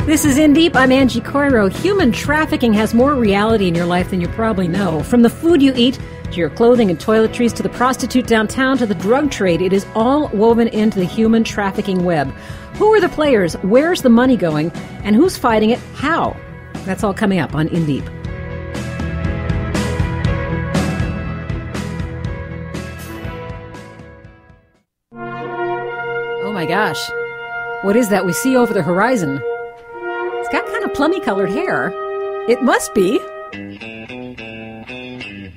This is In Deep. I'm Angie Coiro. Human trafficking has more reality in your life than you probably know. From the food you eat, to your clothing and toiletries, to the prostitute downtown, to the drug trade, it is all woven into the human trafficking web. Who are the players? Where's the money going? And who's fighting it? How? That's all coming up on In Deep. Oh my gosh. What is that we see over the horizon? It's got kind of plummy-colored hair. It must be.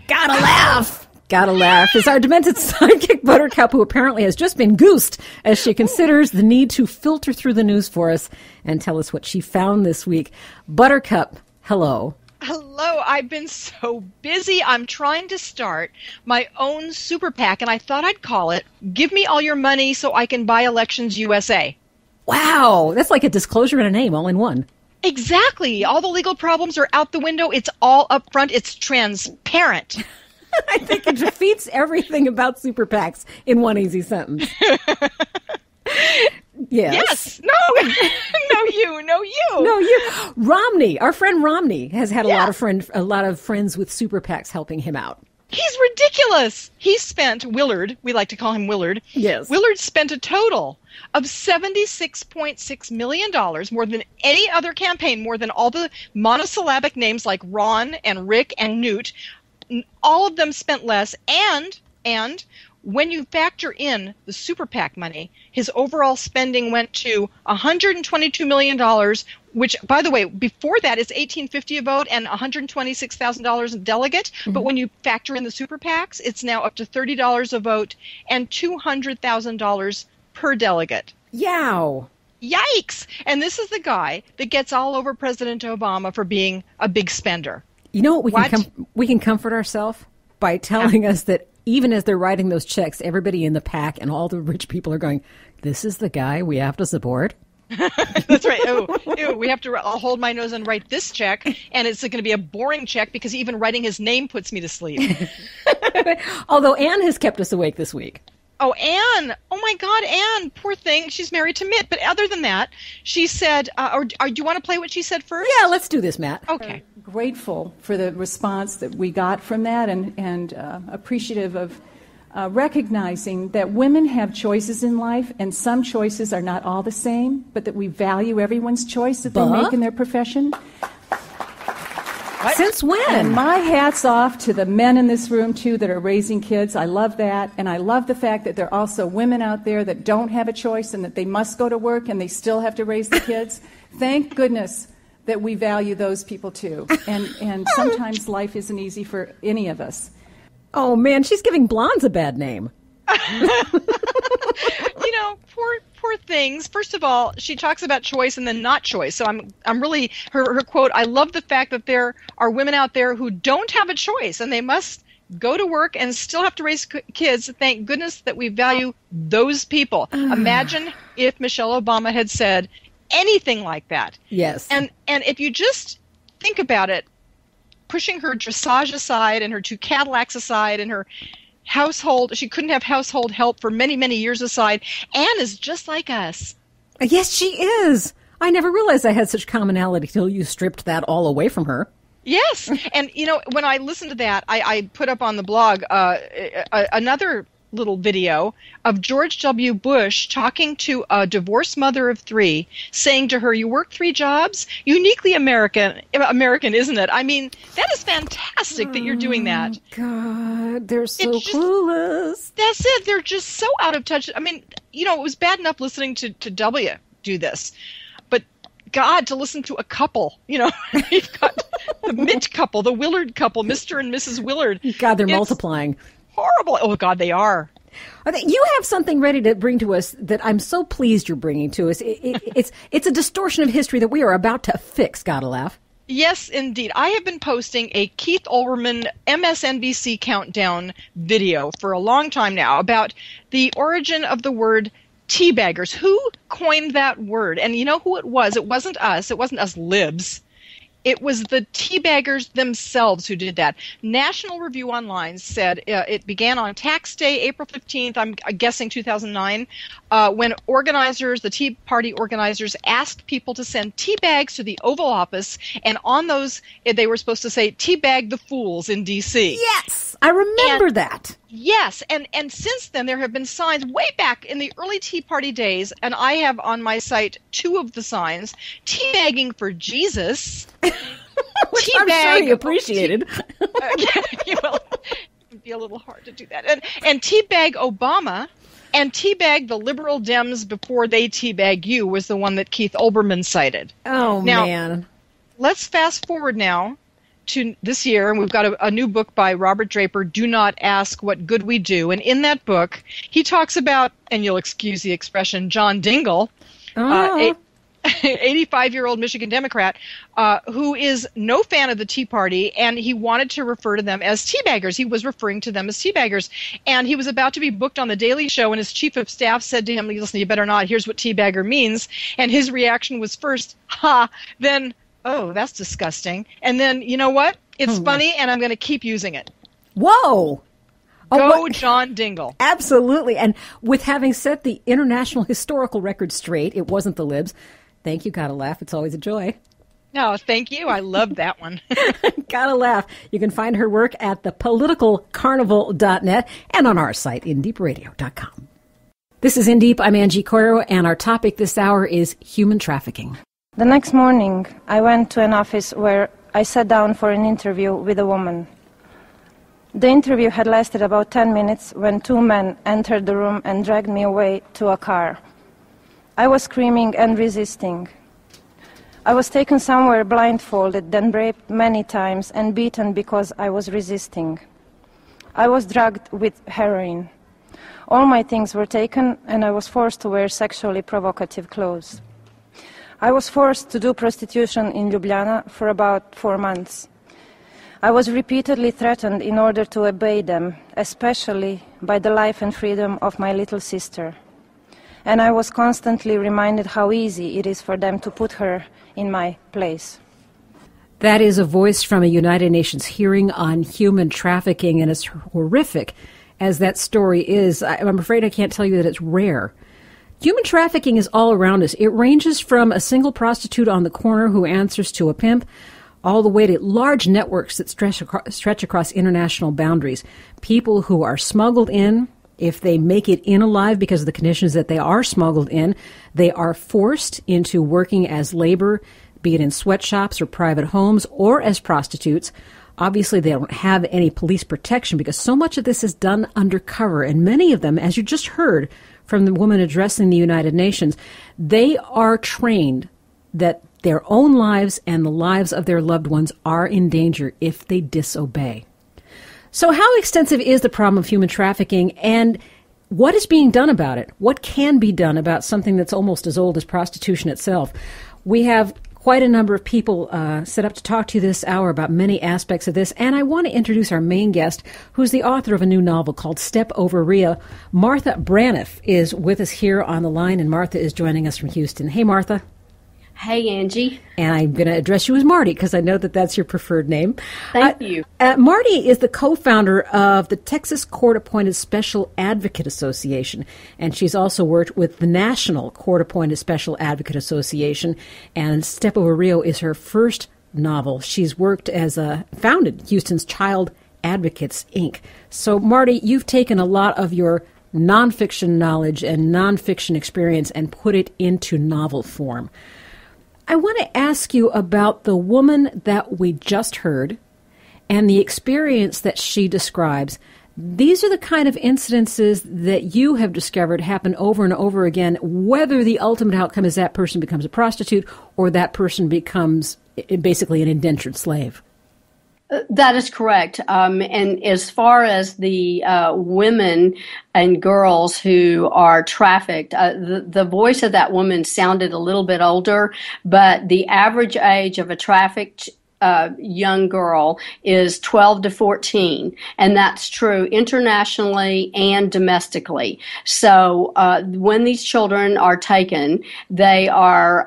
GottaLaff! GottaLaff is our demented sidekick, Buttercup, who apparently has just been goosed as she considers the need to filter through the news for us and tell us what she found this week. Buttercup, hello. Hello. I've been so busy. I'm trying to start my own super PAC, and I thought I'd call it Give Me All Your Money So I Can Buy Elections USA. Wow, that's like a disclosure and a name all in one. Exactly. All the legal problems are out the window. It's all up front. It's transparent. I think it defeats everything about super PACs in one easy sentence. Yes. No. No, you. Romney, our friend Romney, has had a lot of friends with super PACs helping him out. He's ridiculous. He spent, Willard, we like to call him Willard. Yes. Willard spent a total of $76.6 million, more than any other campaign, more than all the monosyllabic names like Ron and Rick and Newt. All of them spent less. And when you factor in the super PAC money, his overall spending went to $122 million, which, by the way, before that is $18.50 a vote and $126,000 a delegate. Mm-hmm. But when you factor in the super PACs, it's now up to $30 a vote and $200,000 per delegate. Yow. Yikes. And this is the guy that gets all over President Obama for being a big spender. You know what we can comfort ourselves by telling us that even as they're writing those checks, everybody in the PAC and all the rich people are going, this is the guy we have to support? That's right. Ew, we have to hold my nose and write this check, and it's going to be a boring check because even writing his name puts me to sleep. Although Anne has kept us awake this week. Oh, Anne. Oh, my God, Anne. Poor thing. She's married to Mitt. But other than that, she said, or do you want to play what she said first? Yeah, let's do this, Matt. Okay. Grateful for the response that we got from that and appreciative of recognizing that women have choices in life, and some choices are not all the same, but that we value everyone's choice that they make in their profession. What? Since when? And my hat's off to the men in this room, too, that are raising kids. I love that. And I love the fact that there are also women out there that don't have a choice and that they must go to work and they still have to raise the kids. Thank goodness that we value those people, too. And sometimes life isn't easy for any of us. Oh, man, she's giving blondes a bad name. Poor things. First of all, she talks about choice and then not choice. So I'm really, her quote, I love the fact that there are women out there who don't have a choice and they must go to work and still have to raise kids. Thank goodness that we value those people. Imagine if Michelle Obama had said anything like that. Yes. And if you just think about it, pushing her dressage aside and her two Cadillacs aside and her household, she couldn't have household help for many, many years aside. Anne is just like us. Yes, she is. I never realized I had such commonality till you stripped that all away from her. Yes. And, when I listened to that, I put up on the blog another little video of George W. Bush talking to a divorced mother of three, saying to her, you work 3 jobs? Uniquely American, isn't it? I mean, that is fantastic that you're doing that. God, they're so clueless. That's it. They're just so out of touch. I mean, it was bad enough listening to W do this, but God, to listen to a couple, you've got the Mitt couple, the Willard couple, Mr. and Mrs. Willard. God, they're multiplying. Horrible. Oh, God, they are. You have something ready to bring to us that I'm so pleased you're bringing to us. It's a distortion of history that we are about to fix, GottaLaff. Yes, indeed. I have been posting a Keith Olbermann MSNBC countdown video for a long time now about the origin of the word teabaggers. Who coined that word? And you know who it was? It wasn't us. It wasn't us libs. It was the teabaggers themselves who did that. National Review Online said it began on tax day, April 15th, I'm guessing 2009, when the Tea Party organizers asked people to send tea bags to the Oval Office, and on those they were supposed to say, "Teabag the fools" in D.C. Yes, I remember that. Yes, and since then there have been signs way back in the early Tea Party days, and I have on my site 2 of the signs: teabagging for Jesus, which I'm sure he appreciated. Well, it'd be a little hard to do that. And teabag Obama, and teabag the liberal Dems before they teabag you was the one that Keith Olbermann cited. Oh, now, man. Let's fast forward now to this year, and we've got a new book by Robert Draper, Do Not Ask What Good We Do. And in that book, he talks about, and you'll excuse the expression, John Dingell, 85-year-old Michigan Democrat, who is no fan of the Tea Party, and he wanted to refer to them as teabaggers. He was referring to them as teabaggers. And he was about to be booked on The Daily Show, and his chief of staff said to him, "Listen, you better not. Here's what teabagger means." And his reaction was first, "Ha," then, "Oh, that's disgusting." And then, you know what? It's funny, and I'm going to keep using it. Whoa. Go John Dingell. Absolutely. And with having set the international historical record straight, it wasn't the libs. Thank you, GottaLaff. It's always a joy. No, thank you. I love that one. GottaLaff. You can find her work at thepoliticalcarnival.net and on our site, indeepradio.com. This is In Deep. I'm Angie Coiro, and our topic this hour is human trafficking. The next morning, I went to an office where I sat down for an interview with a woman. The interview had lasted about 10 minutes when 2 men entered the room and dragged me away to a car. I was screaming and resisting. I was taken somewhere blindfolded, then raped many times and beaten because I was resisting. I was drugged with heroin. All my things were taken, and I was forced to wear sexually provocative clothes. I was forced to do prostitution in Ljubljana for about 4 months. I was repeatedly threatened in order to obey them, especially by the life and freedom of my little sister. And I was constantly reminded how easy it is for them to put her in my place. That is a voice from a United Nations hearing on human trafficking, and it's horrific as that story is. I'm afraid I can't tell you that it's rare. Human trafficking is all around us. It ranges from a single prostitute on the corner who answers to a pimp all the way to large networks that stretch across international boundaries. People who are smuggled in, if they make it in alive because of the conditions that they are smuggled in, they are forced into working as labor, be it in sweatshops or private homes or as prostitutes. Obviously, they don't have any police protection because so much of this is done undercover. And many of them, as you just heard from the woman addressing the United Nations, they are trained that their own lives and the lives of their loved ones are in danger if they disobey. So how extensive is the problem of human trafficking, and what is being done about it? What can be done about something that's almost as old as prostitution itself? We have quite a number of people set up to talk to you this hour about many aspects of this, and I want to introduce our main guest, who's the author of a new novel called Step Over Rio. Martha Braniff is with us here on the line, and Martha is joining us from Houston. Hey, Martha. Hey, Angie. And I'm going to address you as Marty because I know that that's your preferred name. Thank you. Marty is the co-founder of the Texas Court-Appointed Special Advocate Association, and she's also worked with the National Court-Appointed Special Advocate Association, and Step Over Rio is her first novel. She's worked founded Houston's Child Advocates, Inc. So, Marty, you've taken a lot of your nonfiction knowledge and nonfiction experience and put it into novel form. I want to ask you about the woman that we just heard and the experience that she describes. These are the kind of incidences that you have discovered happen over and over again, whether the ultimate outcome is that person becomes a prostitute or that person becomes basically an indentured slave. That is correct. And as far as the women and girls who are trafficked, the voice of that woman sounded a little bit older, but the average age of a trafficked young girl is 12 to 14, and that's true internationally and domestically. So when these children are taken, they are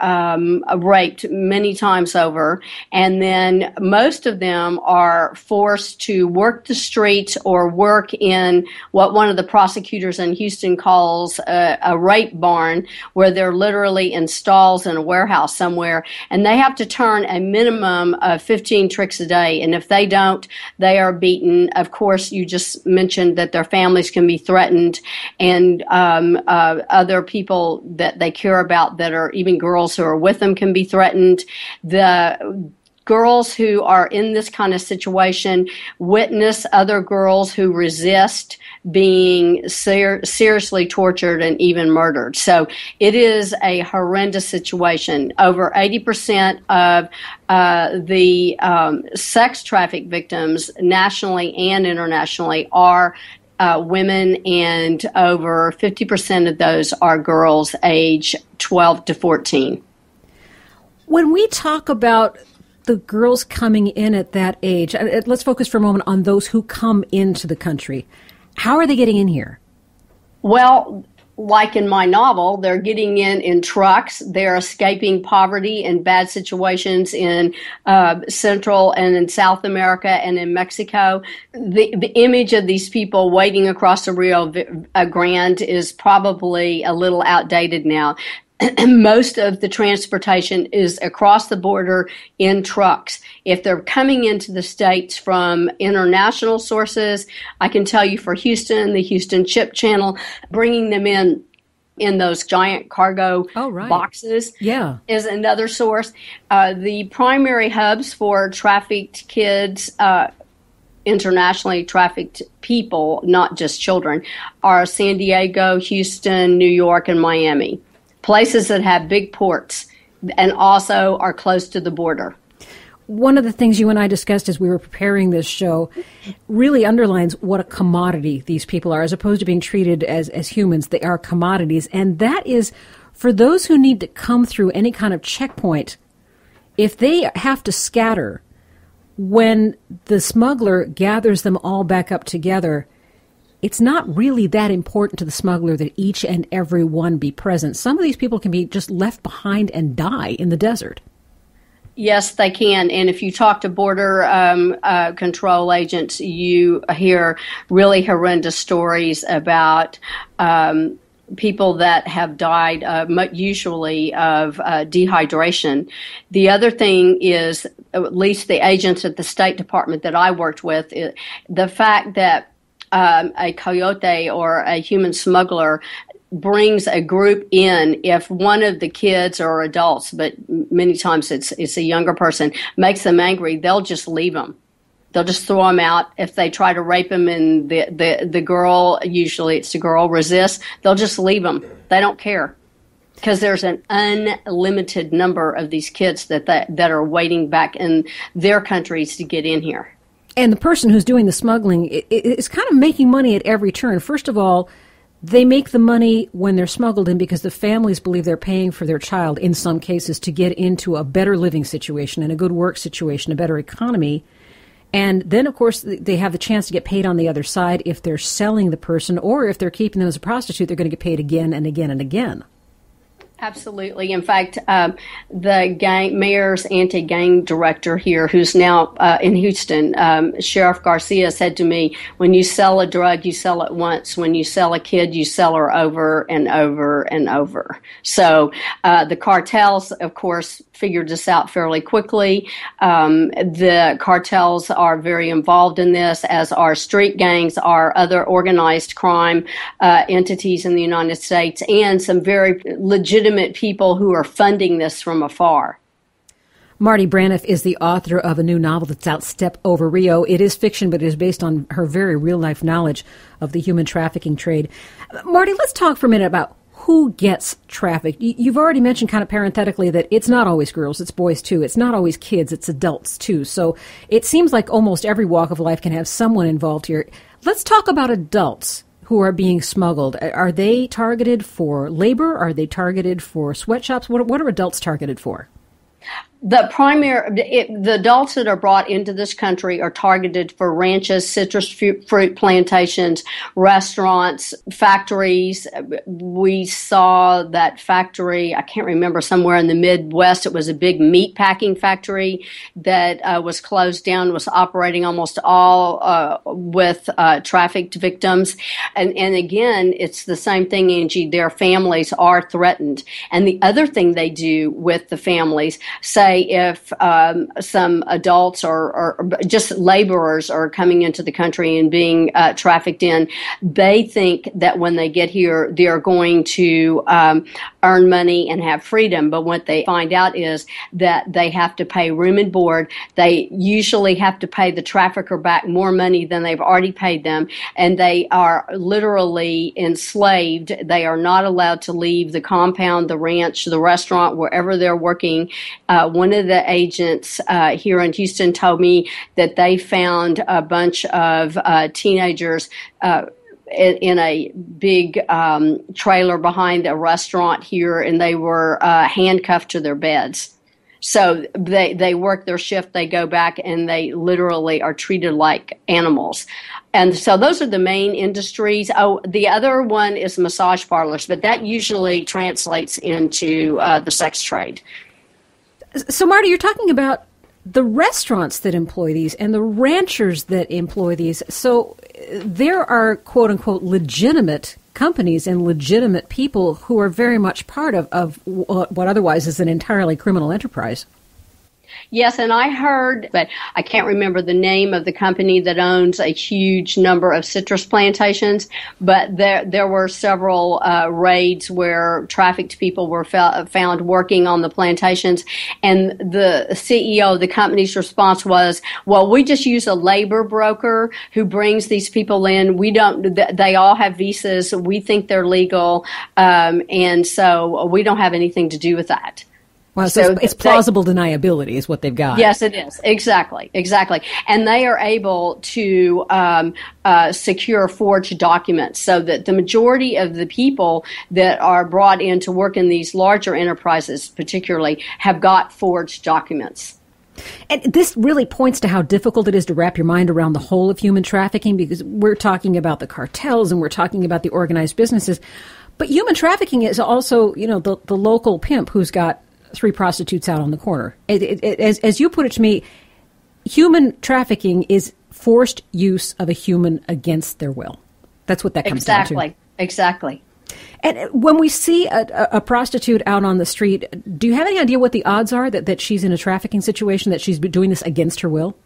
raped many times over, and then most of them are forced to work the streets or work in what one of the prosecutors in Houston calls a rape barn, where they're literally in stalls in a warehouse somewhere, and they have to turn a minimum of 15 tricks a day, and if they don't, they are beaten. Of course, you just mentioned that their families can be threatened, and other people that they care about, that are even girls who are with them, can be threatened. The girls who are in this kind of situation witness other girls who resist being seriously tortured and even murdered. So it is a horrendous situation. Over 80% of the sex traffic victims nationally and internationally are women, and over 50% of those are girls age 12 to 14. When we talk about the girls coming in at that age, let's focus for a moment on those who come into the country. How are they getting in here? Well, like in my novel, they're getting in trucks. They're escaping poverty and bad situations in Central and in South America and in Mexico. The image of these people wading across the Rio Grande is probably a little outdated now. Most of the transportation is across the border in trucks. If they're coming into the States from international sources, I can tell you for Houston, the Houston Ship Channel, bringing them in those giant cargo boxes is another source. The primary hubs for trafficked kids, internationally trafficked people, not just children, are San Diego, Houston, New York, and Miami. Places that have big ports and also are close to the border. One of the things you and I discussed as we were preparing this show really underlines what a commodity these people are, as opposed to being treated as humans. They are commodities. And that is, for those who need to come through any kind of checkpoint, if they have to scatter, when the smuggler gathers them all back up together, it's not really that important to the smuggler that each and every one be present. Some of these people can be just left behind and die in the desert. Yes, they can. And if you talk to border control agents, you hear really horrendous stories about people that have died, usually of dehydration. The other thing is, at least the agents at the State Department that I worked with, the fact that a coyote or a human smuggler brings a group in, if one of the kids or adults, but many times it's a younger person, makes them angry, they'll just leave them. They'll just throw them out. If they try to rape them and the girl, usually it's the girl, resists, they'll just leave them. They don't care. Because there's an unlimited number of these kids that are waiting back in their countries to get in here. And the person who's doing the smuggling is kind of making money at every turn. First of all, they make the money when they're smuggled in because the families believe they're paying for their child, in some cases, to get into a better living situation and a good work situation, a better economy. And then, of course, they have the chance to get paid on the other side if they're selling the person, or if they're keeping them as a prostitute, they're going to get paid again and again and again. Absolutely. In fact, the mayor's anti-gang director here, who's now in Houston, Sheriff Garcia, said to me, when you sell a drug, you sell it once. When you sell a kid, you sell her over and over and over. So the cartels, of course, figured this out fairly quickly. The cartels are very involved in this, as are street gangs, are other organized crime entities in the United States, and some very legitimate people who are funding this from afar. Marty Braniff is the author of a new novel that's out, Step Over Rio. It is fiction, but it is based on her very real-life knowledge of the human trafficking trade. Marty, let's talk for a minute about who gets trafficked. You've already mentioned kind of parenthetically that it's not always girls, it's boys too. It's not always kids, it's adults too. So it seems like almost every walk of life can have someone involved here. Let's talk about adults who are being smuggled. Are they targeted for labor? Are they targeted for sweatshops? What are adults targeted for? The adults that are brought into this country are targeted for ranches, citrus fruit plantations, restaurants, factories. We saw that factory, I can't remember, somewhere in the Midwest. It was a big meat packing factory that was closed down, was operating almost all with trafficked victims. And again, it's the same thing, Angie. Their families are threatened. And the other thing they do with the families, say if some adults or just laborers are coming into the country and being trafficked in, they think that when they get here, they're going to earn money and have freedom. But what they find out is that they have to pay room and board. They usually have to pay the trafficker back more money than they've already paid them, and they are literally enslaved. They are not allowed to leave the compound, the ranch, the restaurant, wherever they're working. One of the agents here in Houston told me that they found a bunch of teenagers in a big trailer behind a restaurant here, and they were handcuffed to their beds. So they work their shift, they go back, and they literally are treated like animals. And so those are the main industries. Oh, the other one is massage parlors, but that usually translates into the sex trade. So, Marty, you're talking about the restaurants that employ these and the ranchers that employ these. So there are, quote unquote, legitimate companies and legitimate people who are very much part of what otherwise is an entirely criminal enterprise. Yes, and I heard, but I can't remember the name of the company that owns a huge number of citrus plantations, but there were several raids where trafficked people were found working on the plantations, and the CEO of the company's response was, well, we just use a labor broker who brings these people in. They all have visas. We think they're legal, and so we don't have anything to do with that. Well, so it's plausible deniability is what they've got. Yes, it is. Exactly. And they are able to secure forged documents so that the majority of the people that are brought in to work in these larger enterprises particularly have got forged documents. And this really points to how difficult it is to wrap your mind around the whole of human trafficking, because we're talking about the cartels and we're talking about the organized businesses. But human trafficking is also, the local pimp who's got 3 prostitutes out on the corner. As you put it to me, human trafficking is forced use of a human against their will. That's what that comes down to. Exactly. And when we see a prostitute out on the street, do you have any idea what the odds are that she's in a trafficking situation, that she's doing this against her will?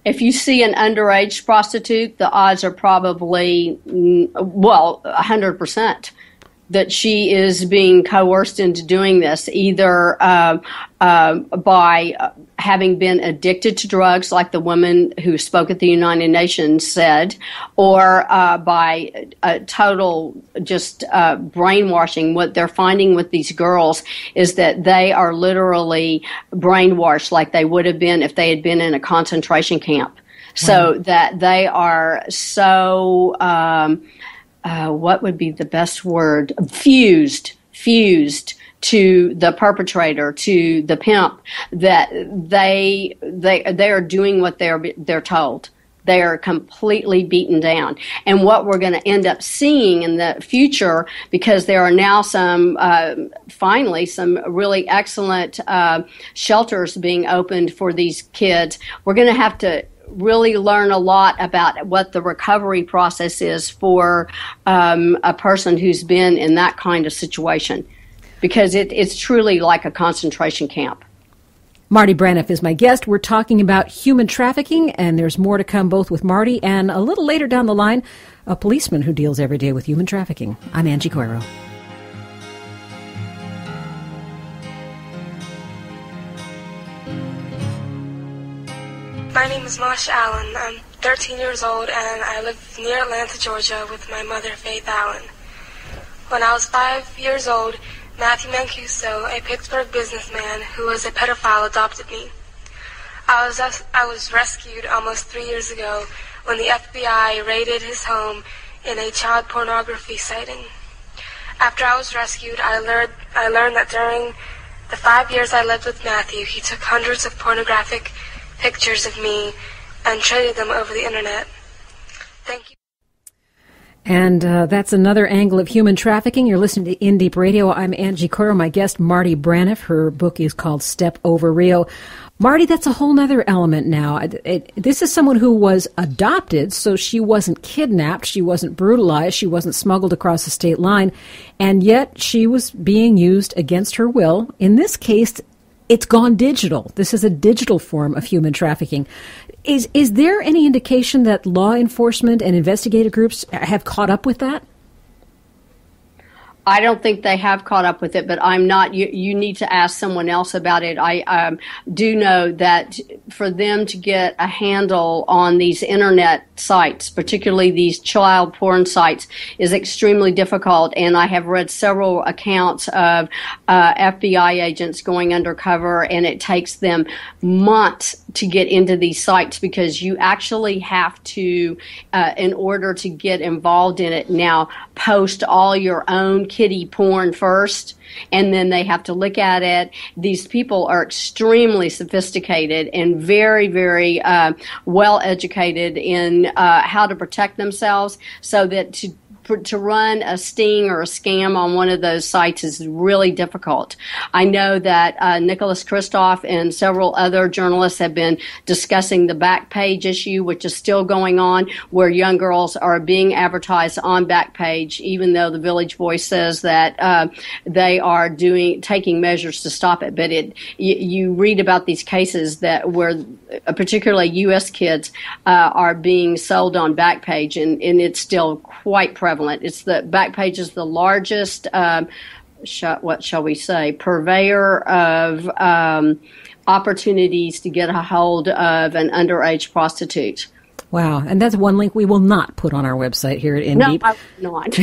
If you see an underage prostitute, the odds are probably, 100%. That she is being coerced into doing this, either by having been addicted to drugs, like the woman who spoke at the United Nations said, or by a total just brainwashing. What they're finding with these girls is that they are literally brainwashed like they would have been if they had been in a concentration camp. So that they are so... what would be the best word? Fused to the perpetrator, to the pimp, that they are doing what they're told. They are completely beaten down. And what we're going to end up seeing in the future, because there are now finally some really excellent shelters being opened for these kids, we're going to have to really learn a lot about what the recovery process is for a person who's been in that kind of situation, because it's truly like a concentration camp. Marty Braniff is my guest. We're talking about human trafficking, and there's more to come both with Marty and a little later down the line, a policeman who deals every day with human trafficking. I'm Angie Coiro. My name is Masha Allen. I'm 13 years old and I live near Atlanta, Georgia with my mother, Faith Allen. When I was 5 years old, Matthew Mancuso, a Pittsburgh businessman who was a pedophile, adopted me. I was rescued almost 3 years ago when the FBI raided his home in a child pornography sighting. After I was rescued, I learned that during The 5 years I lived with Matthew, he took hundreds of pornographic pictures of me and traded them over the internet. Thank you. And that's another angle of human trafficking. You're listening to In Deep Radio. I'm Angie Coiro. My guest, Marty Braniff. Her book is called Step Over Rio. Marty, that's a whole nother element now. This is someone who was adopted, so she wasn't kidnapped, she wasn't brutalized, she wasn't smuggled across the state line, and yet she was being used against her will. In this case, it's gone digital. This is a digital form of human trafficking. Is there any indication that law enforcement and investigative groups have caught up with that? I don't think they have caught up with it, but I'm not. You need to ask someone else about it. I do know that for them to get a handle on these internet sites, particularly these child porn sites, is extremely difficult. And I have read several accounts of FBI agents going undercover, and it takes them months to get into these sites because you actually have to, in order to get involved in it now, post all your own kiddie porn first, and then they have to look at it. These people are extremely sophisticated and very, very well educated in how to protect themselves, so that to run a sting or a scam on one of those sites is really difficult. I know that Nicholas Kristof and several other journalists have been discussing the Backpage issue, which is still going on, where young girls are being advertised on Backpage, even though the Village Voice says that they are taking measures to stop it. But you read about these cases that where particularly U.S. kids are being sold on Backpage, and it's still quite prevalent. It's the Backpage is the largest, what shall we say, purveyor of opportunities to get a hold of an underage prostitute. Wow, and that's one link we will not put on our website here at InDeep. No, I will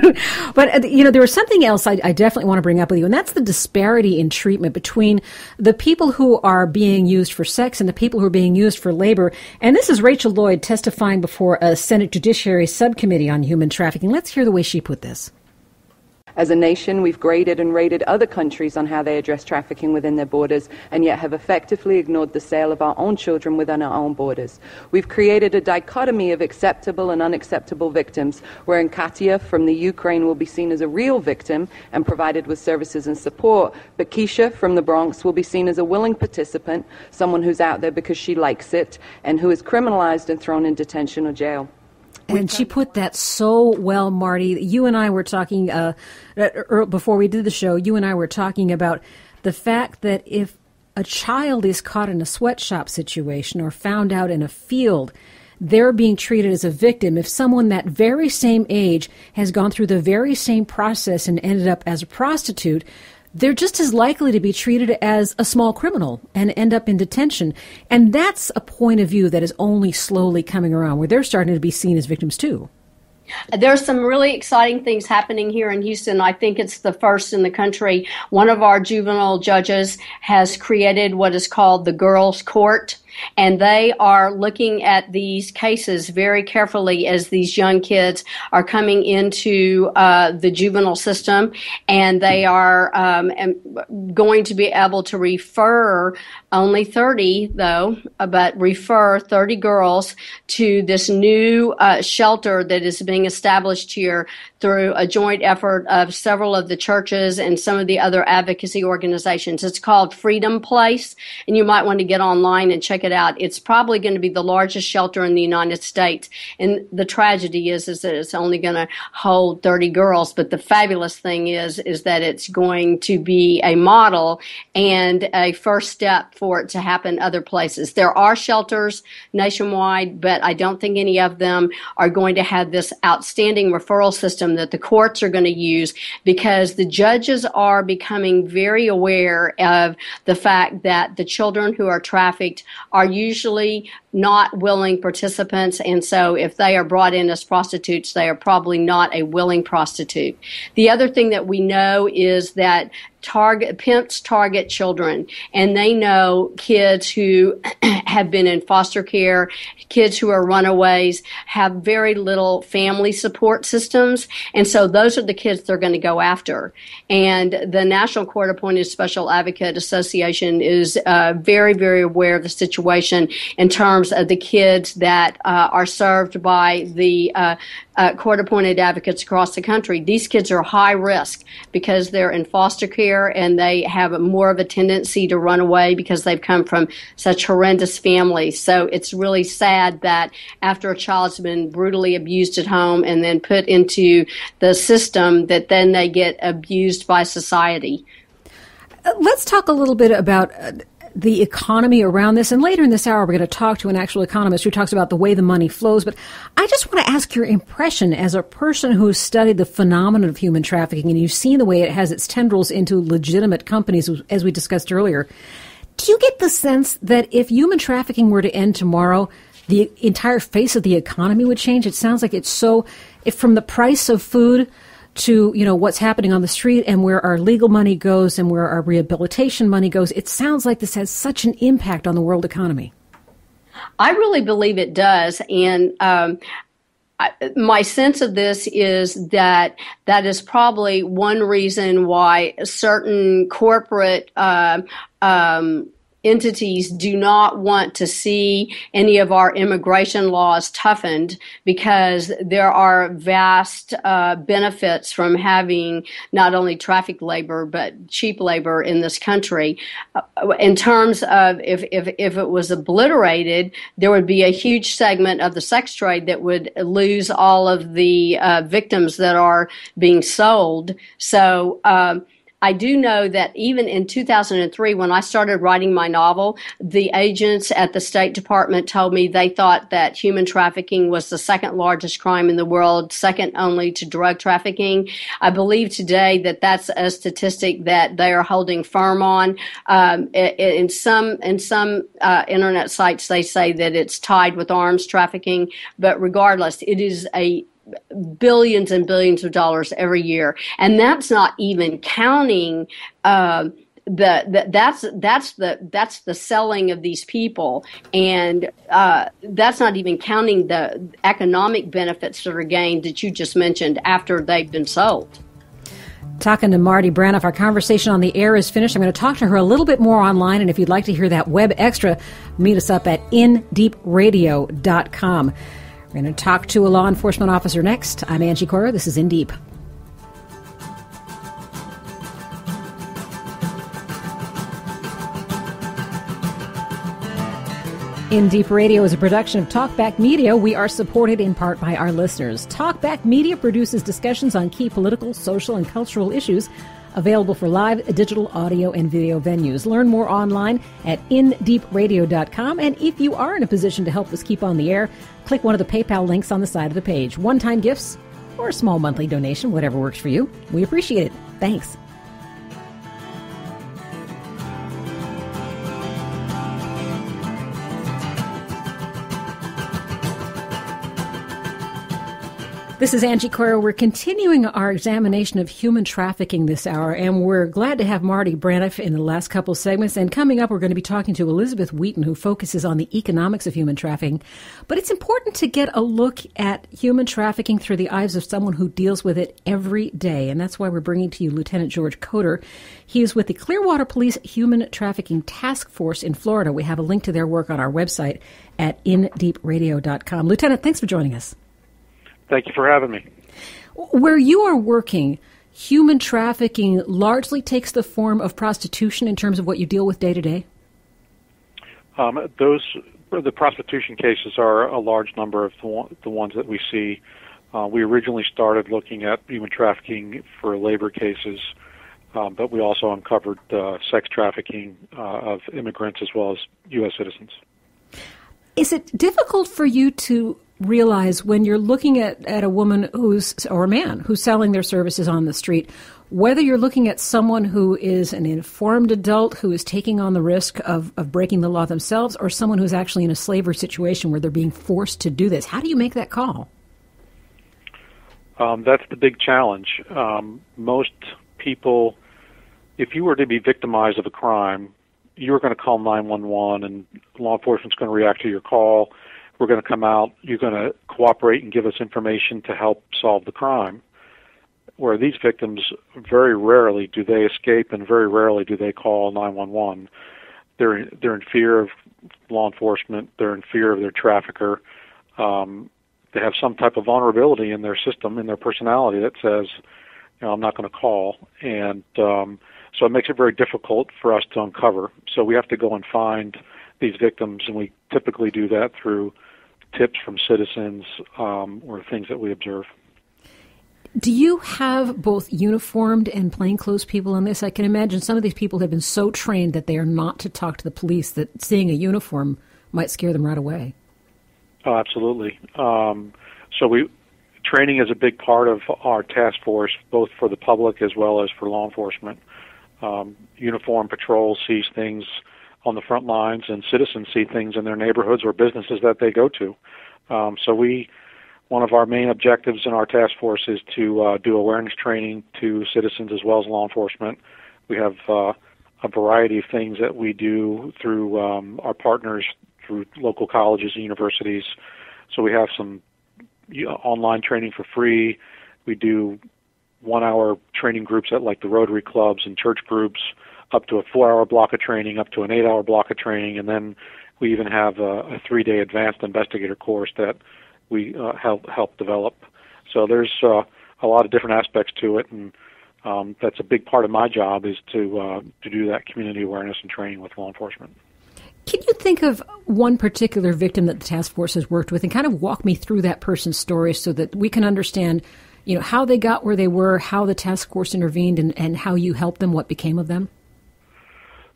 not. But, there was something else I definitely want to bring up with you, and that's the disparity in treatment between the people who are being used for sex and the people who are being used for labor. And this is Rachel Lloyd testifying before a Senate Judiciary Subcommittee on Human Trafficking. Let's hear the way she put this. As a nation, we've graded and rated other countries on how they address trafficking within their borders, and yet have effectively ignored the sale of our own children within our own borders. We've created a dichotomy of acceptable and unacceptable victims, wherein Katia from the Ukraine will be seen as a real victim and provided with services and support, but Keisha from the Bronx will be seen as a willing participant, someone who's out there because she likes it, and who is criminalized and thrown in detention or jail. And she put that so well, Marty. You and I were talking, before we did the show, you and I were talking about the fact that if a child is caught in a sweatshop situation or found out in a field, they're being treated as a victim. If someone that very same age has gone through the very same process and ended up as a prostitute, they're just as likely to be treated as a small criminal and end up in detention. And that's a point of view that is only slowly coming around, where they're starting to be seen as victims too. There's some really exciting things happening here in Houston. I think it's the first in the country. One of our juvenile judges has created what is called the Girls' Court, and they are looking at these cases very carefully as these young kids are coming into the juvenile system, and they are going to be able to refer only 30, though, but refer 30 girls to this new shelter that is being established here through a joint effort of several of the churches and some of the other advocacy organizations. It's called Freedom Place, and you might want to get online and check it out. It's probably going to be the largest shelter in the United States. And the tragedy is that it's only going to hold 30 girls. But the fabulous thing is that it's going to be a model and a first step for it to happen other places. There are shelters nationwide, but I don't think any of them are going to have this outstanding referral system that the courts are going to use, because the judges are becoming very aware of the fact that the children who are trafficked are usually not willing participants, and so if they are brought in as prostitutes, they are probably not a willing prostitute. The other thing that we know is that pimps target children, and they know kids who have been in foster care, kids who are runaways, have very little family support systems, and so those are the kids they're going to go after. And the National Court-Appointed Special Advocate Association is very, very aware of the situation in terms of the kids that are served by the court-appointed advocates across the country. These kids are high risk because they're in foster care and they have more of a tendency to run away because they've come from such horrendous families. So it's really sad that after a child's been brutally abused at home and then put into the system, that then they get abused by society. Let's talk a little bit about the economy around this. And later in this hour, we're going to talk to an actual economist who talks about the way the money flows. But I just want to ask your impression as a person who's studied the phenomenon of human trafficking, and you've seen the way it has its tendrils into legitimate companies, as we discussed earlier. Do you get the sense that if human trafficking were to end tomorrow, the entire face of the economy would change? It sounds like it's so, if from the price of food to, what's happening on the street and where our legal money goes and where our rehabilitation money goes, it sounds like this has such an impact on the world economy. I really believe it does. And my sense of this is that is probably one reason why certain corporate entities do not want to see any of our immigration laws toughened, because there are vast benefits from having not only trafficked labor but cheap labor in this country. In terms of if it was obliterated, there would be a huge segment of the sex trade that would lose all of the victims that are being sold. So I do know that even in 2003, when I started writing my novel, the agents at the State Department told me they thought that human trafficking was the second largest crime in the world, second only to drug trafficking. I believe today that that's a statistic that they are holding firm on. In some internet sites, they say that it's tied with arms trafficking, but regardless, it is a billions and billions of dollars every year, and that's not even counting that's the selling of these people, and that's not even counting the economic benefits that are gained that you just mentioned after they've been sold. Talking to Marty Braniff. Our conversation on the air is finished. I'm going to talk to her a little bit more online, and if you'd like to hear that web extra, meet us up at indeepradio.com. We're going to talk to a law enforcement officer next. I'm Angie Koiro. This is In Deep. In Deep Radio is a production of TalkBack Media. We are supported in part by our listeners. TalkBack Media produces discussions on key political, social, and cultural issues, available for live digital audio and video venues. Learn more online at indeepradio.com. And if you are in a position to help us keep on the air, click one of the PayPal links on the side of the page. One-time gifts or a small monthly donation, whatever works for you. We appreciate it. Thanks. This is Angie Koiro. We're continuing our examination of human trafficking this hour, and we're glad to have Marty Braniff in the last couple segments. And coming up, we're going to be talking to Elizabeth Wheaton, who focuses on the economics of human trafficking. But it's important to get a look at human trafficking through the eyes of someone who deals with it every day, and that's why we're bringing to you Lieutenant George Koder. He is with the Clearwater Police Human Trafficking Task Force in Florida. We have a link to their work on our website at indeepradio.com. Lieutenant, thanks for joining us. Thank you for having me. Where you are working, human trafficking largely takes the form of prostitution in terms of what you deal with day to day? The prostitution cases are a large number of the ones that we see. We originally started looking at human trafficking for labor cases, but we also uncovered sex trafficking of immigrants as well as U.S. citizens. Is it difficult for you to realize when you're looking at a woman or a man who's selling their services on the street, whether you're looking at someone who is an informed adult who is taking on the risk of breaking the law themselves, or someone who's actually in a slavery situation where they're being forced to do this. How do you make that call? That's the big challenge. Most people, if you were to be victimized of a crime, you're going to call 911 and law enforcement's going to react to your call. We're going to come out. You're going to cooperate and give us information to help solve the crime. Where these victims, very rarely do they escape and very rarely do they call 911. They're in fear of law enforcement. They're in fear of their trafficker. They have some type of vulnerability in their system, in their personality that says, I'm not going to call. And so it makes it very difficult for us to uncover. So we have to go and find these victims, and we typically do that through tips from citizens or things that we observe. Do you have both uniformed and plainclothes people in this? I can imagine some of these people have been so trained that they are not to talk to the police that seeing a uniform might scare them right away. Oh, absolutely. Training is a big part of our task force, both for the public as well as for law enforcement. Uniform patrol sees things on the front lines, and citizens see things in their neighborhoods or businesses that they go to. One of our main objectives in our task force is to do awareness training to citizens as well as law enforcement. We have a variety of things that we do through our partners, through local colleges and universities. So we have some online training for free. We do 1-hour training groups at like the Rotary clubs and church groups, up to a 4-hour block of training, up to an 8-hour block of training, and then we even have a 3-day advanced investigator course that we help develop. So there's a lot of different aspects to it, and that's a big part of my job is to do that community awareness and training with law enforcement. Can you think of one particular victim that the task force has worked with and kind of walk me through that person's story so that we can understand, how they got where they were, how the task force intervened, and how you helped them, what became of them?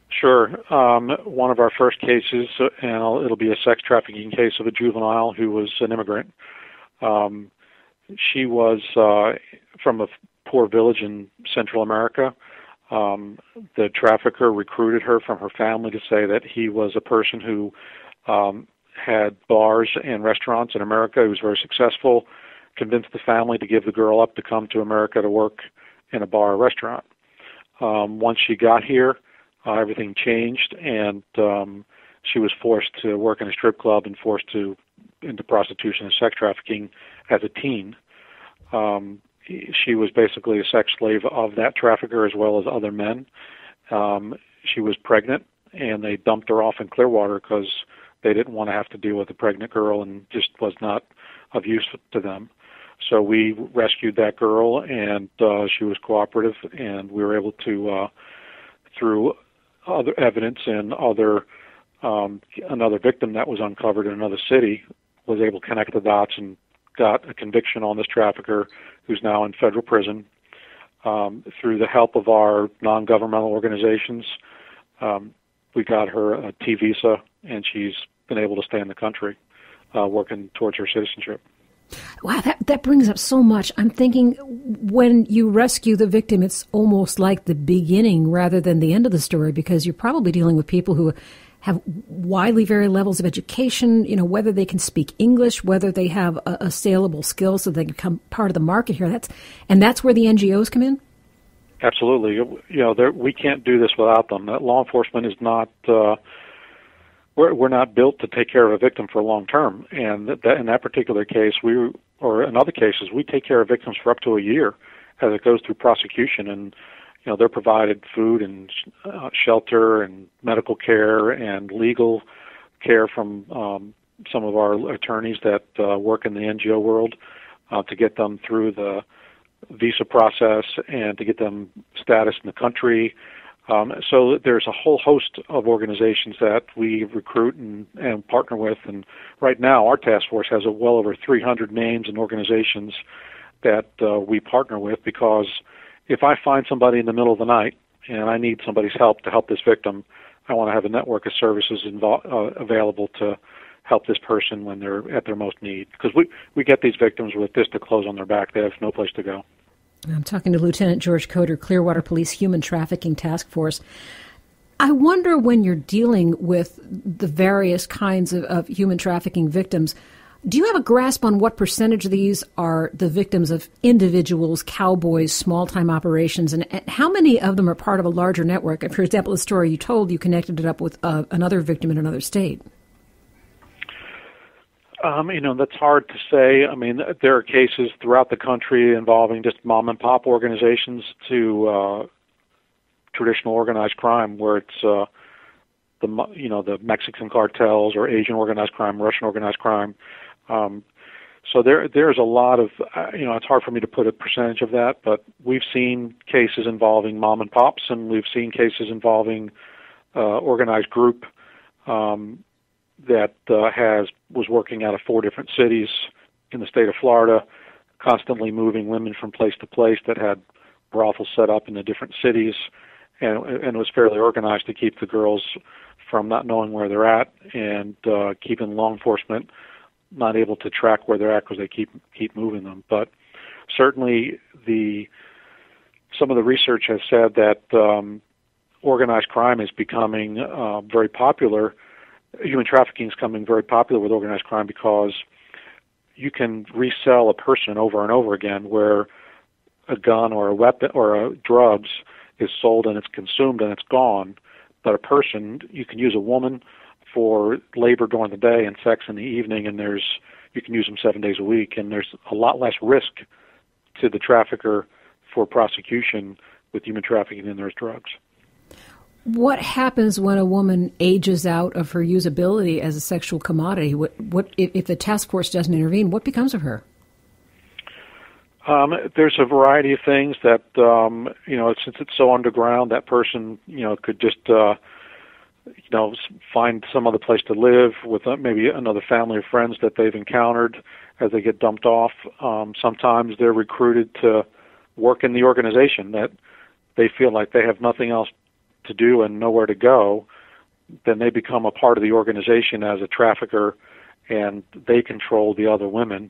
Sure. One of our first cases, and it'll be a sex trafficking case of a juvenile who was an immigrant. She was from a poor village in Central America. The trafficker recruited her from her family to say that he was a person who had bars and restaurants in America. He was very successful, convinced the family to give the girl up to come to America to work in a bar or restaurant. Once she got here, everything changed, and she was forced to work in a strip club and forced into prostitution and sex trafficking as a teen. She was basically a sex slave of that trafficker as well as other men. She was pregnant, and they dumped her off in Clearwater because they didn't want to have to deal with a pregnant girl and just was not of use to them. So we rescued that girl, and she was cooperative, and we were able to, through other evidence and another victim that was uncovered in another city, was able to connect the dots and got a conviction on this trafficker who's now in federal prison. Through the help of our non-governmental organizations, we got her a T visa, and she's been able to stay in the country working towards her citizenship. Wow, that brings up so much. I'm thinking when you rescue the victim, it's almost like the beginning rather than the end of the story, because you're probably dealing with people who have widely varied levels of education, whether they can speak English, whether they have a saleable skill so they can become part of the market here. That's where the NGOs come in? Absolutely. We can't do this without them. Law enforcement is not... We're not built to take care of a victim for long term, and in that particular case, or in other cases, we take care of victims for up to a year as it goes through prosecution, and they're provided food and shelter and medical care and legal care from some of our attorneys that work in the NGO world to get them through the visa process and to get them status in the country. So there's a whole host of organizations that we recruit and partner with, and right now our task force has well over 300 names and organizations that we partner with, because if I find somebody in the middle of the night and I need somebody's help to help this victim, I want to have a network of services available to help this person when they're at their most need. Because we get these victims with this to close on their back. They have no place to go. I'm talking to Lieutenant George Koder, Clearwater Police Human Trafficking Task Force. I wonder, when you're dealing with the various kinds of human trafficking victims, do you have a grasp on what percentage of these are the victims of individuals, cowboys, small-time operations, and how many of them are part of a larger network? For example, the story you told, you connected it up with another victim in another state. That's hard to say. I mean, there are cases throughout the country involving just mom-and-pop organizations to traditional organized crime, where it's the Mexican cartels or Asian organized crime, Russian organized crime. So there's a lot of, it's hard for me to put a percentage of that, but we've seen cases involving mom and pops, and we've seen cases involving organized group that was working out of 4 different cities in the state of Florida, constantly moving women from place to place, that had brothels set up in the different cities, and it was fairly organized to keep the girls from not knowing where they're at, and keeping law enforcement not able to track where they're at because they keep moving them. But certainly some of the research has said that organized crime is becoming very popular. Human trafficking is becoming very popular with organized crime because you can resell a person over and over again, where a gun or a weapon or drugs is sold and it's consumed and it's gone. But a person, you can use a woman for labor during the day and sex in the evening, and you can use them 7 days a week, and there's a lot less risk to the trafficker for prosecution with human trafficking than there's drugs. What happens when a woman ages out of her usability as a sexual commodity? What if the task force doesn't intervene? What becomes of her? There's a variety of things that since it's so underground, that person could just find some other place to live with maybe another family or friends that they've encountered as they get dumped off. Sometimes they're recruited to work in the organization, that they feel like they have nothing else to do and nowhere to go. Then they become a part of the organization as a trafficker, and they control the other women.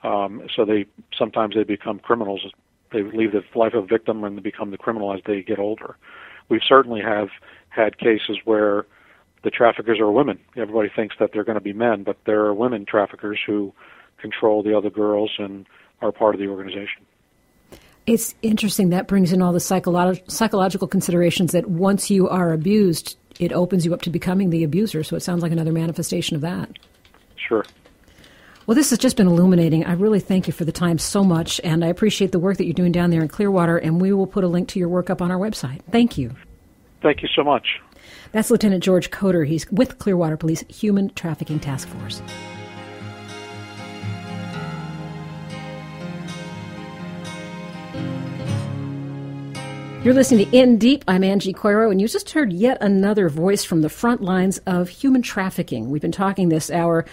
So sometimes they become criminals. They leave the life of a victim and they become the criminal as they get older. We certainly have had cases where the traffickers are women. Everybody thinks that they're going to be men, but there are women traffickers who control the other girls and are part of the organization. It's interesting. That brings in all the psychological considerations that once you are abused, it opens you up to becoming the abuser. So it sounds like another manifestation of that. Sure. Well, this has just been illuminating. I really thank you for the time so much, and I appreciate the work that you're doing down there in Clearwater, and we will put a link to your work up on our website. Thank you. Thank you so much. That's Lieutenant George Koder. He's with Clearwater Police Human Trafficking Task Force. You're listening to In Deep. I'm Angie Coiro, and you just heard yet another voice from the front lines of human trafficking. We've been talking this hour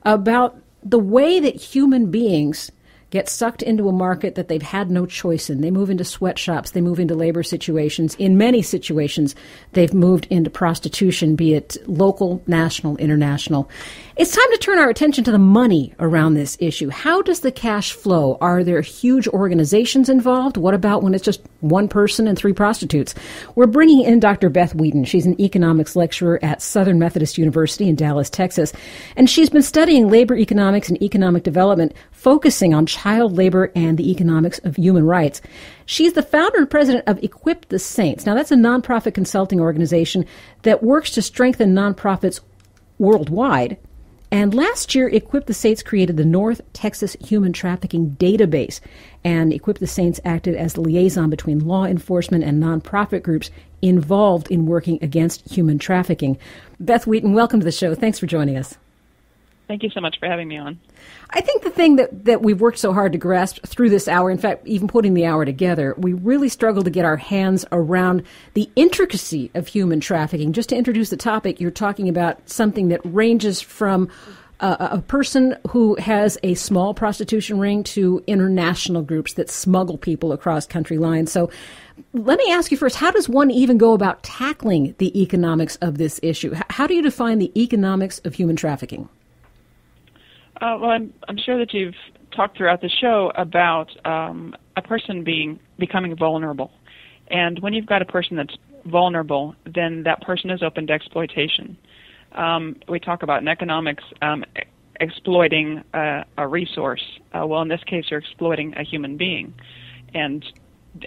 about the way that human beings get sucked into a market that they've had no choice in. They move into sweatshops. They move into labor situations. In many situations, they've moved into prostitution, be it local, national, international. It's time to turn our attention to the money around this issue. How does the cash flow? Are there huge organizations involved? What about when it's just one person and 3 prostitutes? We're bringing in Dr. Beth Wheaton. She's an economics lecturer at Southern Methodist University in Dallas, Texas, and she's been studying labor economics and economic development, focusing on child labor and the economics of human rights. She's the founder and president of Equip the Saints. Now, that's a nonprofit consulting organization that works to strengthen nonprofits worldwide. And last year, Equip the Saints created the North Texas Human Trafficking Database. And Equip the Saints acted as the liaison between law enforcement and nonprofit groups involved in working against human trafficking. Beth Wheaton, welcome to the show. Thanks for joining us. Thank you so much for having me on. I think the thing that we've worked so hard to grasp through this hour, in fact, even putting the hour together, we really struggle to get our hands around the intricacy of human trafficking. Just to introduce the topic, you're talking about something that ranges from a person who has a small prostitution ring to international groups that smuggle people across country lines. So let me ask you first, how does one even go about tackling the economics of this issue? How do you define the economics of human trafficking? Well, I'm sure that you've talked throughout the show about a person becoming vulnerable. And when you've got a person that's vulnerable, then that person is open to exploitation. We talk about in economics exploiting a resource. Well, in this case, you're exploiting a human being. And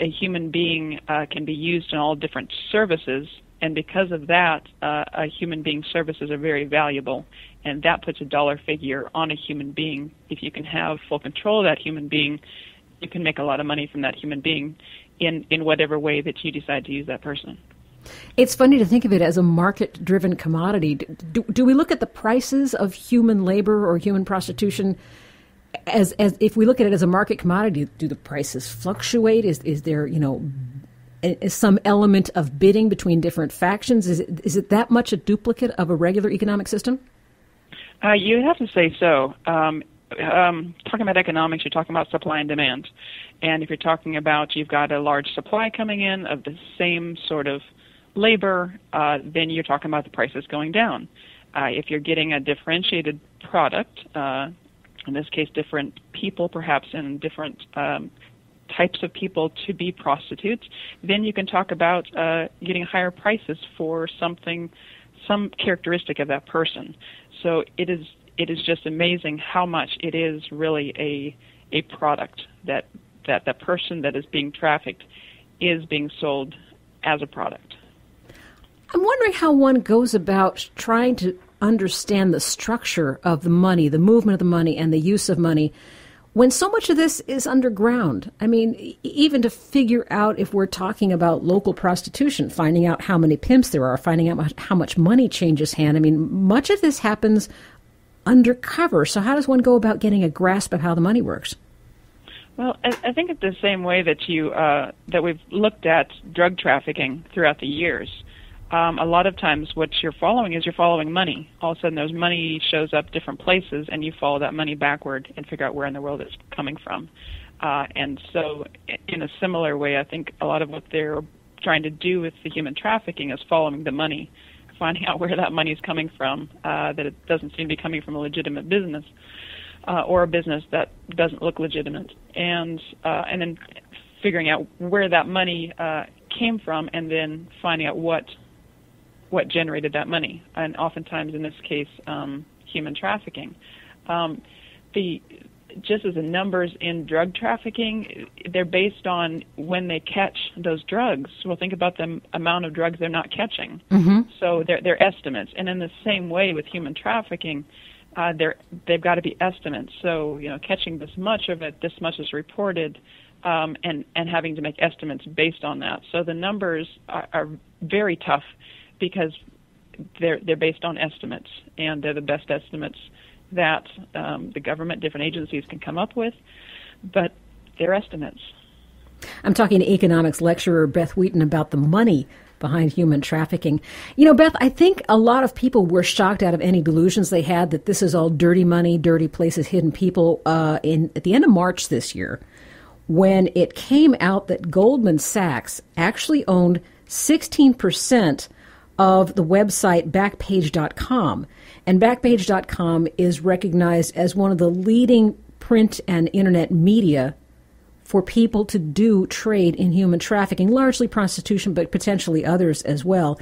a human being can be used in all different services, and because of that, a human being's services are very valuable, and that puts a dollar figure on a human being. If you can have full control of that human being, you can make a lot of money from that human being in whatever way that you decide to use that person. It's funny to think of it as a market-driven commodity. Do we look at the prices of human labor or human prostitution as if we look at it as a market commodity? Do the prices fluctuate? Is there, is some element of bidding between different factions? Is it that much a duplicate of a regular economic system? You have to say so. Talking about economics, you're talking about supply and demand. And if you're talking about you've got a large supply coming in of the same sort of labor, then you're talking about the prices going down. If you're getting a differentiated product, in this case different people perhaps and different types of people to be prostitutes, then you can talk about getting higher prices for some characteristic of that person. So it is just amazing how much it is really a product that the person that is being trafficked is being sold as a product. I'm wondering how one goes about trying to understand the structure of the money, the movement of the money, and the use of money when so much of this is underground. I mean, even to figure out if we're talking about local prostitution, finding out how many pimps there are, finding out how much money changes hand. I mean, much of this happens undercover. So how does one go about getting a grasp of how the money works? Well, I think it's the same way that that we've looked at drug trafficking throughout the years. A lot of times what you're following money. All of a sudden those money shows up different places, and you follow that money backward and figure out where in the world it's coming from. And so in a similar way, I think a lot of what they're trying to do with the human trafficking is following the money, finding out where that money is coming from, that it doesn't seem to be coming from a legitimate business or a business that doesn't look legitimate, and then figuring out where that money came from, and then finding out what generated that money, and oftentimes in this case, human trafficking. Just as the numbers in drug trafficking, they're based on when they catch those drugs. Well, think about the amount of drugs they're not catching. Mm-hmm. So they're estimates. And in the same way with human trafficking, they've got to be estimates. So, catching this much of it, this much is reported, and having to make estimates based on that. So the numbers are very tough because they're based on estimates, and they're the best estimates that the government, different agencies can come up with, but they're estimates. I'm talking to economics lecturer Beth Wheaton about the money behind human trafficking. Beth, I think a lot of people were shocked out of any delusions they had that this is all dirty money, dirty places, hidden people at the end of March this year, when it came out that Goldman Sachs actually owned 16% of the website Backpage.com. And Backpage.com is recognized as one of the leading print and internet media for people to do trade in human trafficking, largely prostitution, but potentially others as well.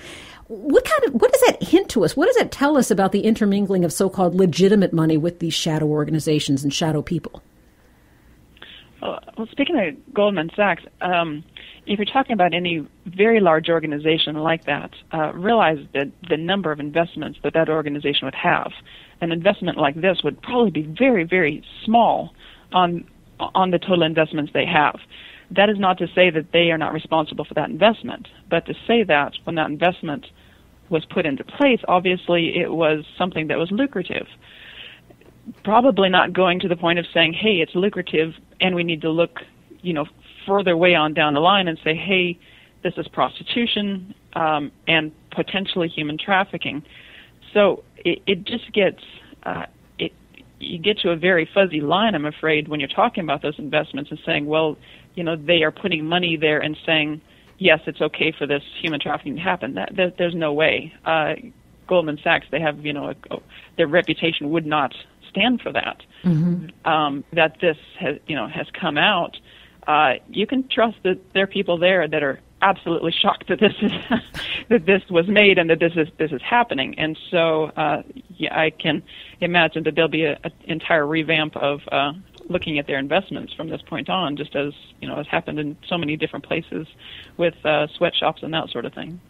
What does that hint to us? What does that tell us about the intermingling of so-called legitimate money with these shadow organizations and shadow people? Well, speaking of Goldman Sachs, if you're talking about any very large organization like that, realize that the number of investments that organization would have. An investment like this would probably be very, very small on the total investments they have. That is not to say that they are not responsible for that investment, but to say that when that investment was put into place, obviously it was something that was lucrative. Probably not going to the point of saying, hey, it's lucrative and we need to look, further way on down the line and say, hey, this is prostitution and potentially human trafficking. So it just gets, you get to a very fuzzy line, I'm afraid, when you're talking about those investments and saying, well, they are putting money there and saying, yes, it's okay for this human trafficking to happen. There's no way. Goldman Sachs, they have, their reputation would not stand for that. That this has come out. You can trust that there are people there that are absolutely shocked that this is that this was made and that this is happening. And so I can imagine that there'll be an entire revamp of looking at their investments from this point on, just as has happened in so many different places with sweatshops and that sort of thing.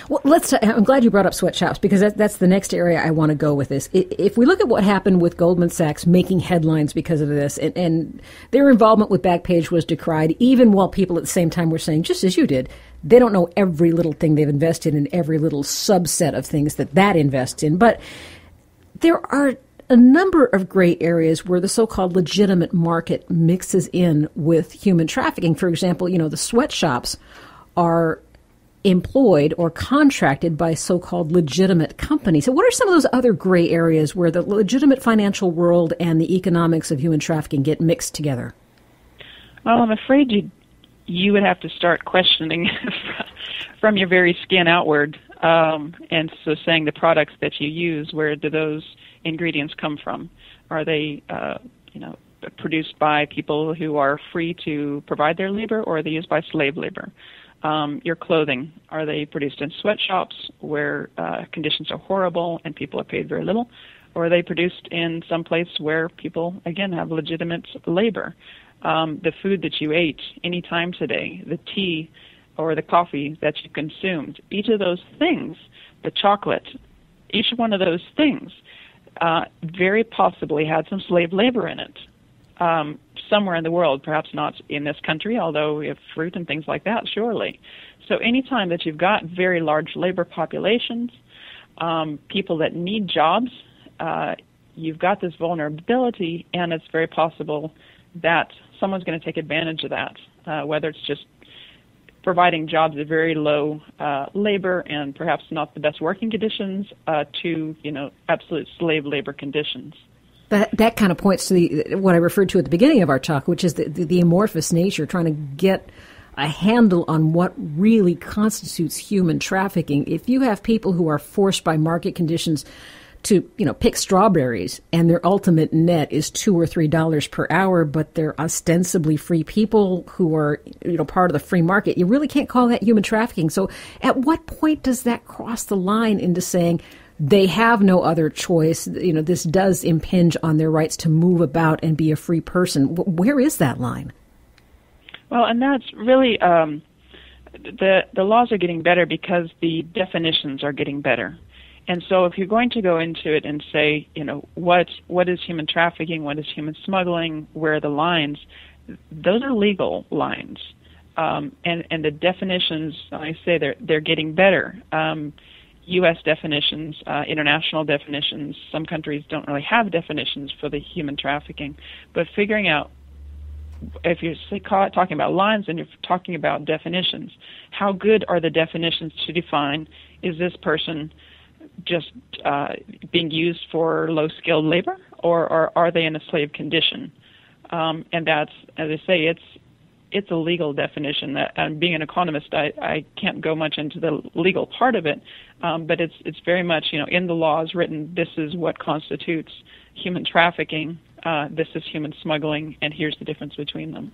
Well, I'm glad you brought up sweatshops, because that's the next area I want to go with this. If we look at what happened with Goldman Sachs making headlines because of this, and their involvement with Backpage was decried, even while people at the same time were saying, just as you did, they don't know every little thing they've invested in, every little subset of things that invests in. But there are a number of gray areas where the so-called legitimate market mixes in with human trafficking. For example, the sweatshops are employed or contracted by so-called legitimate companies. So what are some of those other gray areas where the legitimate financial world and the economics of human trafficking get mixed together? Well, I'm afraid you would have to start questioning from your very skin outward, and so saying the products that you use, where do those ingredients come from? Are they produced by people who are free to provide their labor, or are they used by slave labor? Your clothing, are they produced in sweatshops where conditions are horrible and people are paid very little, or are they produced in some place where people, again, have legitimate labor? The food that you ate any time today, the tea or the coffee that you consumed, each of those things, the chocolate, each one of those things very possibly had some slave labor in it. Somewhere in the world, perhaps not in this country, although we have fruit and things like that, surely. So anytime that you've got very large labor populations, people that need jobs, you've got this vulnerability, and it's very possible that someone's going to take advantage of that, whether it's just providing jobs at very low labor and perhaps not the best working conditions to, absolute slave labor conditions. That kind of points to what I referred to at the beginning of our talk, which is the amorphous nature, trying to get a handle on what really constitutes human trafficking. If you have people who are forced by market conditions to, pick strawberries, and their ultimate net is $2 or $3 per hour, but they're ostensibly free people who are, part of the free market, you really can't call that human trafficking. So at what point does that cross the line into saying they have no other choice? This does impinge on their rights to move about and be a free person. Where is that line? Well, and that's really the laws are getting better because the definitions are getting better. And so if you're going to go into it and say, what is human trafficking, what is human smuggling, where are the lines, those are legal lines. And the definitions, I say they're getting better. U.S. definitions, international definitions. Some countries don't really have definitions for the human trafficking. But figuring out, if you're talking about lines and you're talking about definitions, how good are the definitions to define, is this person just being used for low-skilled labor, or are they in a slave condition? And that's, as I say, it's a legal definition. And being an economist, I can't go much into the legal part of it, but it's very much, in the laws written, this is what constitutes human trafficking, this is human smuggling, and here's the difference between them.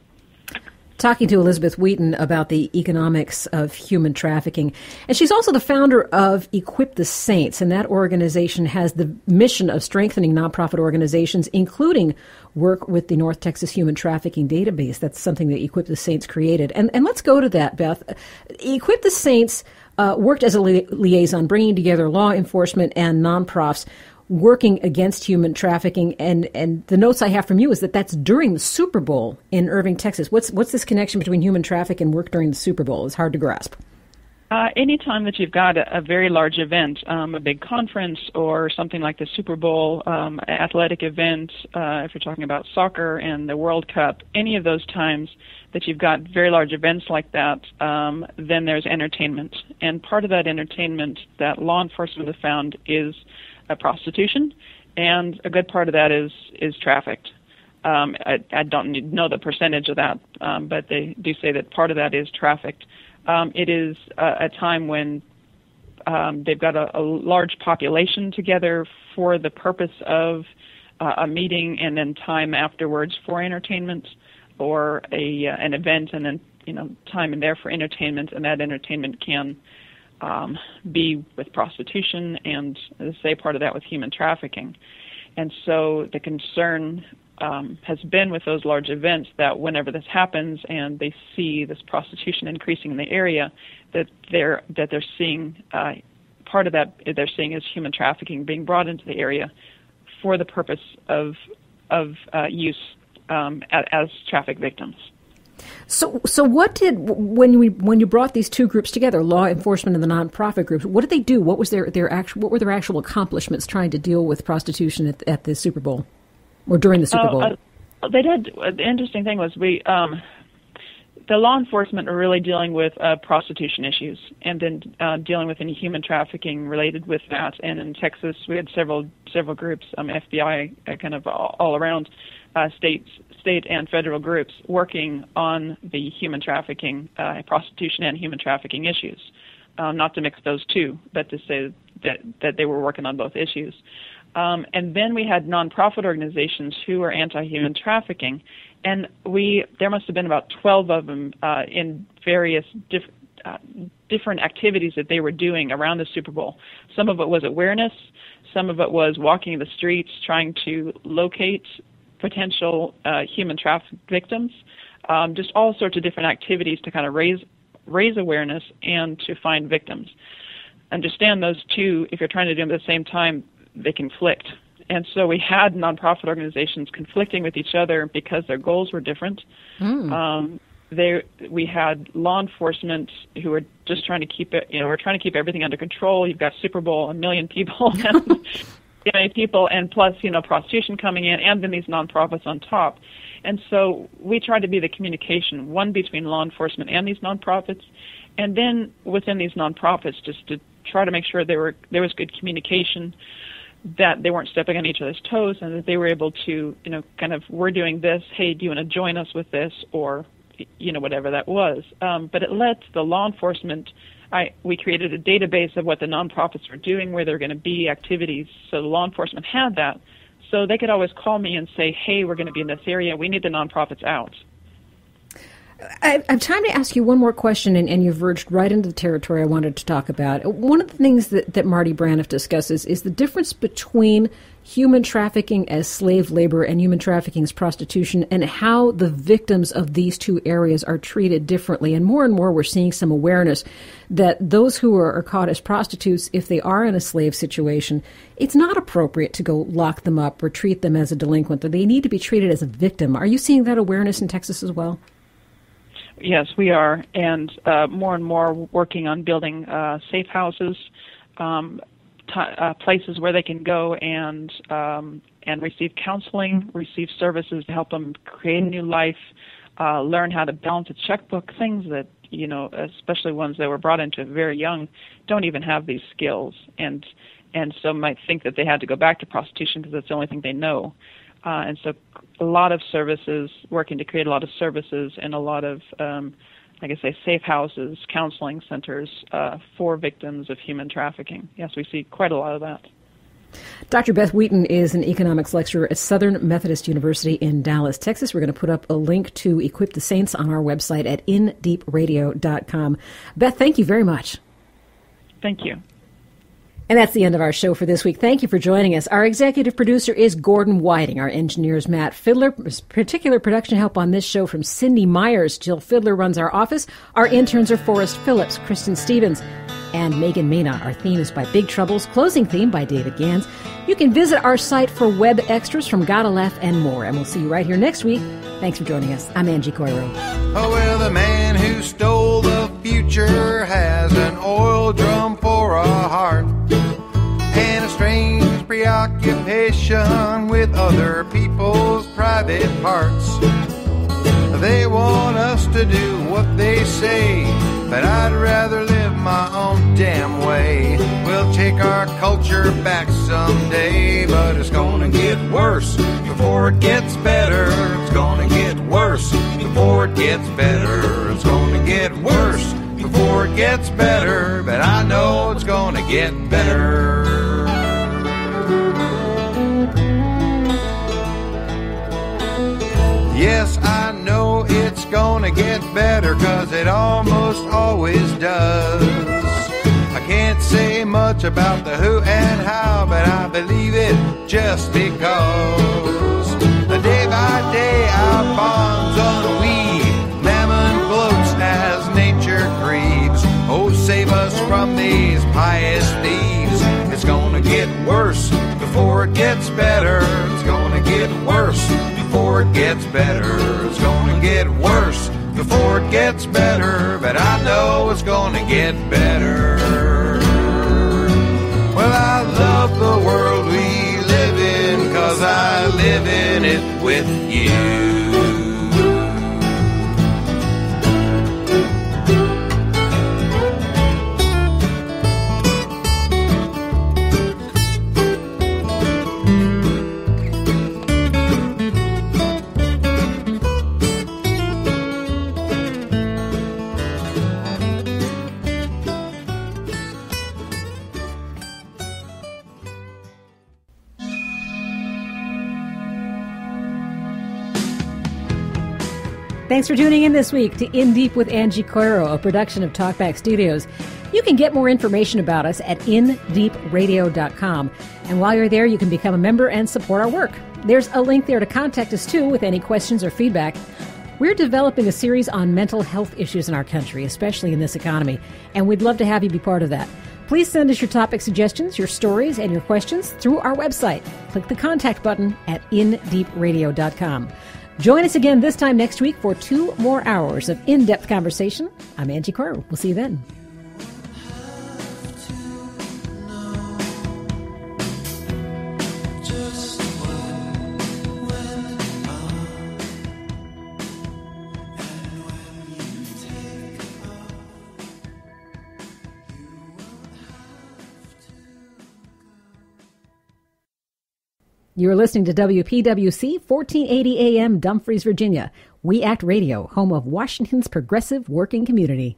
Talking to Elizabeth Wheaton about the economics of human trafficking. And she's also the founder of Equip the Saints, and that organization has the mission of strengthening nonprofit organizations, including work with the North Texas Human Trafficking Database. That's something that Equip the Saints created. And let's go to that, Beth. Equip the Saints worked as a liaison, bringing together law enforcement and nonprofits working against human trafficking, and the notes I have from you is that's during the Super Bowl in Irving, Texas. What's this connection between human trafficking and work during the Super Bowl? It's hard to grasp. Anytime that you've got a very large event, a big conference or something like the Super Bowl, athletic event, if you're talking about soccer and the World Cup, any of those times that you've got very large events like that, then there's entertainment. And part of that entertainment that law enforcement have found is prostitution, and a good part of that is trafficked. I don't know the percentage of that, but they do say that part of that is trafficked. It is a time when they've got a large population together for the purpose of a meeting and then time afterwards for entertainment, or an event and then time in there for entertainment, and that entertainment can be with prostitution and, say, part of that with human trafficking. And so the concern has been with those large events that whenever this happens and they see this prostitution increasing in the area, that they're seeing part of that they're seeing is human trafficking being brought into the area for the purpose of use as traffic victims. So what did, when you brought these two groups together, law enforcement and the nonprofit groups, what did they do? What was what were their actual accomplishments trying to deal with prostitution at the Super Bowl or during the Super Bowl? They did. The interesting thing was the law enforcement are really dealing with prostitution issues, and then dealing with any human trafficking related with that. And in Texas, we had several groups, FBI, kind of all around, state and federal groups working on the human trafficking, prostitution and human trafficking issues. Not to mix those two, but to say that they were working on both issues. And then we had nonprofit organizations who are anti-human trafficking, and there must have been about 12 of them in various different activities that they were doing around the Super Bowl. Some of it was awareness, some of it was walking the streets trying to locate potential human traffic victims, just all sorts of different activities to kind of raise awareness and to find victims. Understand those two, if you're trying to do them at the same time, they conflict. And so we had nonprofit organizations conflicting with each other because their goals were different. We had law enforcement who were just trying to keep it, we're trying to keep everything under control. You've got Super Bowl, 1 million people, and plus, prostitution coming in, and then these nonprofits on top. And so we tried to be the communication, one between law enforcement and these nonprofits, and then within these nonprofits, just to try to make sure there was good communication, that they weren't stepping on each other's toes, and that they were able to, kind of, we're doing this, hey, do you want to join us with this, or, whatever that was. But it led to the law enforcement. We created a database of what the nonprofits were doing, where they're going to be activities, so the law enforcement had that. So they could always call me and say, hey, we're going to be in this area, we need the nonprofits out. I have time to ask you one more question, and you've verged right into the territory I wanted to talk about. One of the things that Marty Braniff discusses is the difference between human trafficking as slave labor and human trafficking as prostitution, and how the victims of these two areas are treated differently. And more we're seeing some awareness that those who are caught as prostitutes, if they are in a slave situation, it's not appropriate to go lock them up or treat them as a delinquent, that they need to be treated as a victim. Are you seeing that awareness in Texas as well? Yes, we are, and more working on building safe houses, places where they can go and receive counseling, receive services to help them create a new life, learn how to balance a checkbook, things that, especially ones that were brought into very young, don't even have these skills, and so might think that they had to go back to prostitution because that's the only thing they know. And so a lot of services, working to create a lot of services and a lot of, safe houses, counseling centers for victims of human trafficking. Yes, we see quite a lot of that. Dr. Beth Wheaton is an economics lecturer at Southern Methodist University in Dallas, Texas. We're going to put up a link to Equip the Saints on our website at indeepradio.com. Beth, thank you very much. Thank you. And that's the end of our show for this week. Thank you for joining us. Our executive producer is Gordon Whiting. Our engineer is Matt Fiddler. Particular production help on this show from Cindy Myers. Jill Fiddler runs our office. Our interns are Forrest Phillips, Kristen Stevens, and Megan Mena. Our theme is by Big Troubles. Closing theme by David Gans. You can visit our site for web extras from GottaLaff and more. And we'll see you right here next week. Thanks for joining us. I'm Angie Coiro. Oh, well, the man who stole the future has an oil drum for a heart and a strange preoccupation with other people's private parts. They want us to do what they say, but I'd rather live my own damn way. We'll take our culture back someday, but it's gonna get worse before it gets better. It's gonna get worse before it gets better. It's gonna get worse before it gets better, but I know it's gonna get better. Yes, I know it's gonna get better, 'cause it almost always does. I can't say much about the who and how, but I believe it just because. Day by day our bonds unweave, mammon gloats as nature grieves. Oh, save us from these pious thieves. It's gonna get worse before it gets better. It's gonna get worse before it gets better. It's gonna get worse before it gets better, but I know it's gonna get better. Well, I love the world we live in, 'cause I live in it with you. Thanks for tuning in this week to In Deep with Angie Coiro, a production of TalkBack Studios. You can get more information about us at indeepradio.com. And while you're there, you can become a member and support our work. There's a link there to contact us, too, with any questions or feedback. We're developing a series on mental health issues in our country, especially in this economy, and we'd love to have you be part of that. Please send us your topic suggestions, your stories, and your questions through our website. Click the contact button at indeepradio.com. Join us again this time next week for 2 more hours of in-depth conversation. I'm Angie Coiro. We'll see you then. You're listening to WPWC 1480 AM, Dumfries, Virginia. We Act Radio, home of Washington's progressive working community.